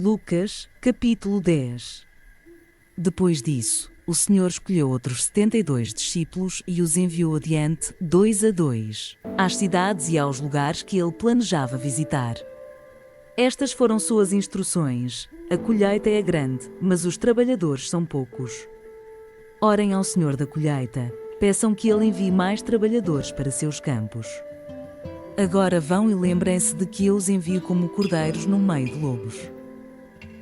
Lucas, capítulo 10. Depois disso, o Senhor escolheu outros 72 discípulos e os enviou adiante, 2 a 2, às cidades e aos lugares que ele planejava visitar. Estas foram suas instruções: a colheita é grande, mas os trabalhadores são poucos. Orem ao Senhor da colheita, peçam que ele envie mais trabalhadores para seus campos. Agora vão e lembrem-se de que eu os envio como cordeiros no meio de lobos.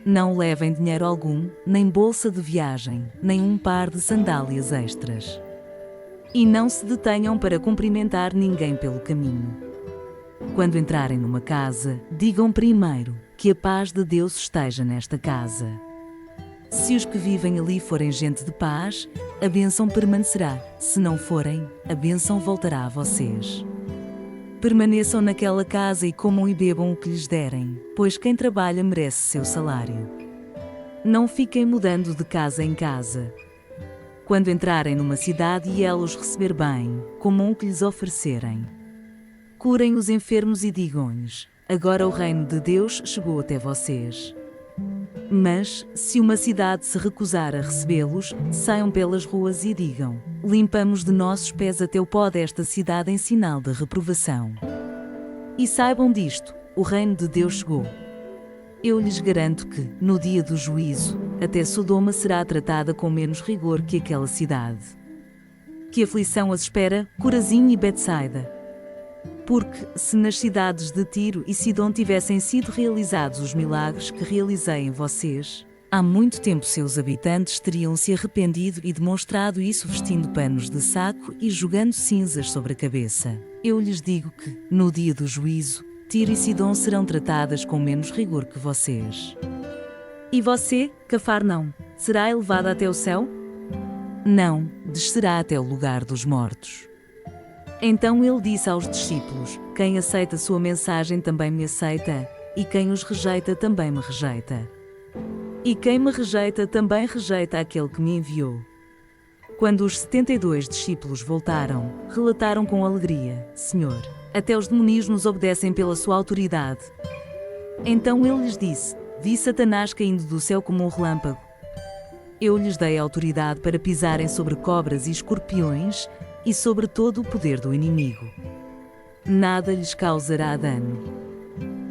Não levem dinheiro algum, nem bolsa de viagem, nem um par de sandálias extras. E não se detenham para cumprimentar ninguém pelo caminho. Quando entrarem numa casa, digam primeiro que a paz de Deus esteja nesta casa. Se os que vivem ali forem gente de paz, a bênção permanecerá. Se não forem, a bênção voltará a vocês. Permaneçam naquela casa e comam e bebam o que lhes derem, pois quem trabalha merece seu salário. Não fiquem mudando de casa em casa. Quando entrarem numa cidade e ela os receber bem, comam o que lhes oferecerem. Curem os enfermos e digam-lhes: agora o reino de Deus chegou até vocês. Mas, se uma cidade se recusar a recebê-los, saiam pelas ruas e digam: limpamos de nossos pés até o pó desta cidade em sinal de reprovação. E saibam disto: o reino de Deus chegou. Eu lhes garanto que, no dia do juízo, até Sodoma será tratada com menos rigor que aquela cidade. Que aflição as espera, Corazim e Betsaida! Porque, se nas cidades de Tiro e Sidom tivessem sido realizados os milagres que realizei em vocês, há muito tempo seus habitantes teriam se arrependido e demonstrado isso vestindo panos de saco e jogando cinzas sobre a cabeça. Eu lhes digo que, no dia do juízo, Tiro e Sidom serão tratadas com menos rigor que vocês. E você, Cafarnaum, será elevada até o céu? Não, descerá até o lugar dos mortos. Então ele disse aos discípulos: quem aceita sua mensagem também me aceita, e quem os rejeita também me rejeita. E quem me rejeita também rejeita aquele que me enviou. Quando os 72 discípulos voltaram, relataram com alegria: Senhor, até os demónios nos obedecem pela sua autoridade. Então ele lhes disse: vi Satanás caindo do céu como um relâmpago. Eu lhes dei autoridade para pisarem sobre cobras e escorpiões, e sobre todo o poder do inimigo. Nada lhes causará dano.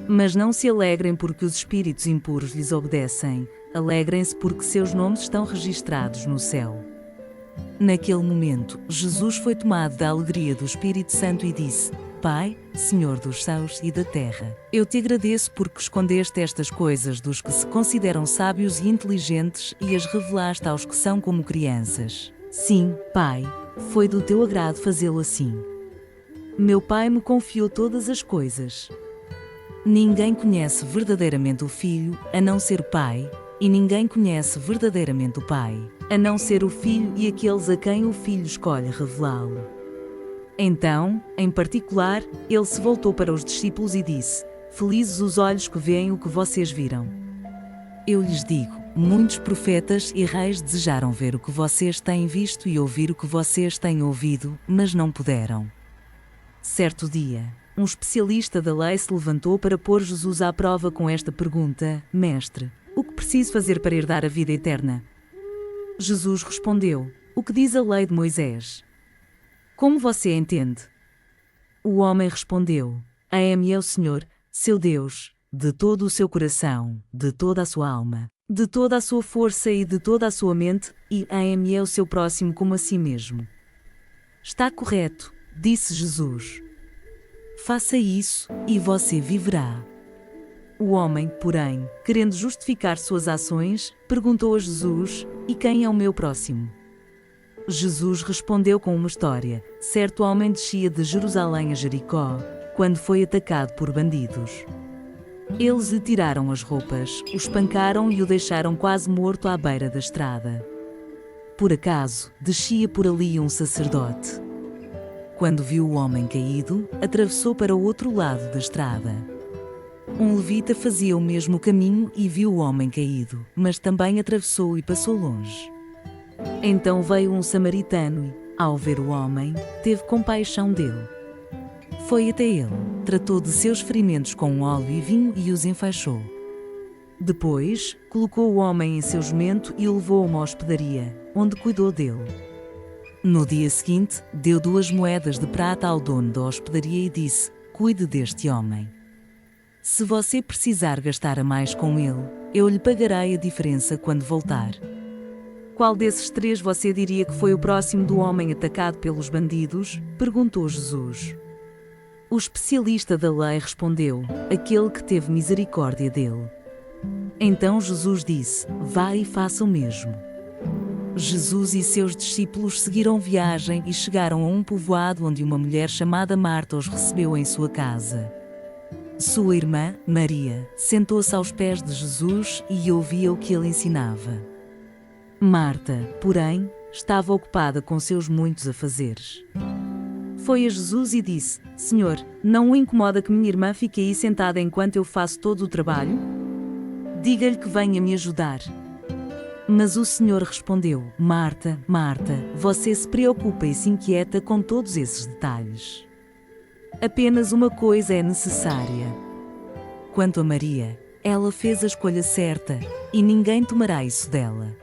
Mas não se alegrem porque os espíritos impuros lhes obedecem, alegrem-se porque seus nomes estão registrados no céu. Naquele momento, Jesus foi tomado da alegria do Espírito Santo e disse: Pai, Senhor dos céus e da terra, eu te agradeço porque escondeste estas coisas dos que se consideram sábios e inteligentes e as revelaste aos que são como crianças. Sim, Pai, foi do teu agrado fazê-lo assim. Meu Pai me confiou todas as coisas. Ninguém conhece verdadeiramente o Filho, a não ser o Pai, e ninguém conhece verdadeiramente o Pai, a não ser o Filho e aqueles a quem o Filho escolhe revelá-lo. Então, em particular, ele se voltou para os discípulos e disse: felizes os olhos que veem o que vocês viram. Eu lhes digo: muitos profetas e reis desejaram ver o que vocês têm visto e ouvir o que vocês têm ouvido, mas não puderam. Certo dia, um especialista da lei se levantou para pôr Jesus à prova com esta pergunta: Mestre, o que preciso fazer para herdar a vida eterna? Jesus respondeu: o que diz a lei de Moisés? Como você entende? O homem respondeu: ame o Senhor, seu Deus, de todo o seu coração, de toda a sua alma, de toda a sua força e de toda a sua mente, e ame o seu próximo como a si mesmo. Está correto, disse Jesus. Faça isso, e você viverá. O homem, porém, querendo justificar suas ações, perguntou a Jesus: e quem é o meu próximo? Jesus respondeu com uma história. Certo homem descia de Jerusalém a Jericó, quando foi atacado por bandidos. Eles lhe tiraram as roupas, o espancaram e o deixaram quase morto à beira da estrada. Por acaso, descia por ali um sacerdote. Quando viu o homem caído, atravessou para o outro lado da estrada. Um levita fazia o mesmo caminho e viu o homem caído, mas também atravessou e passou longe. Então veio um samaritano e, ao ver o homem, teve compaixão dele. Foi até ele, tratou de seus ferimentos com óleo e vinho e os enfaixou. Depois, colocou o homem em seu jumento e o levou a uma hospedaria, onde cuidou dele. No dia seguinte, deu 2 moedas de prata ao dono da hospedaria e disse: "Cuide deste homem. Se você precisar gastar a mais com ele, eu lhe pagarei a diferença quando voltar." "Qual desses 3 você diria que foi o próximo do homem atacado pelos bandidos?" perguntou Jesus. O especialista da lei respondeu: "Aquele que teve misericórdia dele." Então Jesus disse: "Vá e faça o mesmo." Jesus e seus discípulos seguiram viagem e chegaram a um povoado onde uma mulher chamada Marta os recebeu em sua casa. Sua irmã, Maria, sentou-se aos pés de Jesus e ouvia o que ele ensinava. Marta, porém, estava ocupada com seus muitos afazeres. Foi a Jesus e disse: "Senhor, não o incomoda que minha irmã fique aí sentada enquanto eu faço todo o trabalho? Diga-lhe que venha me ajudar." Mas o Senhor respondeu: "Marta, Marta, você se preocupa e se inquieta com todos esses detalhes. Apenas uma coisa é necessária. Quanto a Maria, ela fez a escolha certa, e ninguém tomará isso dela."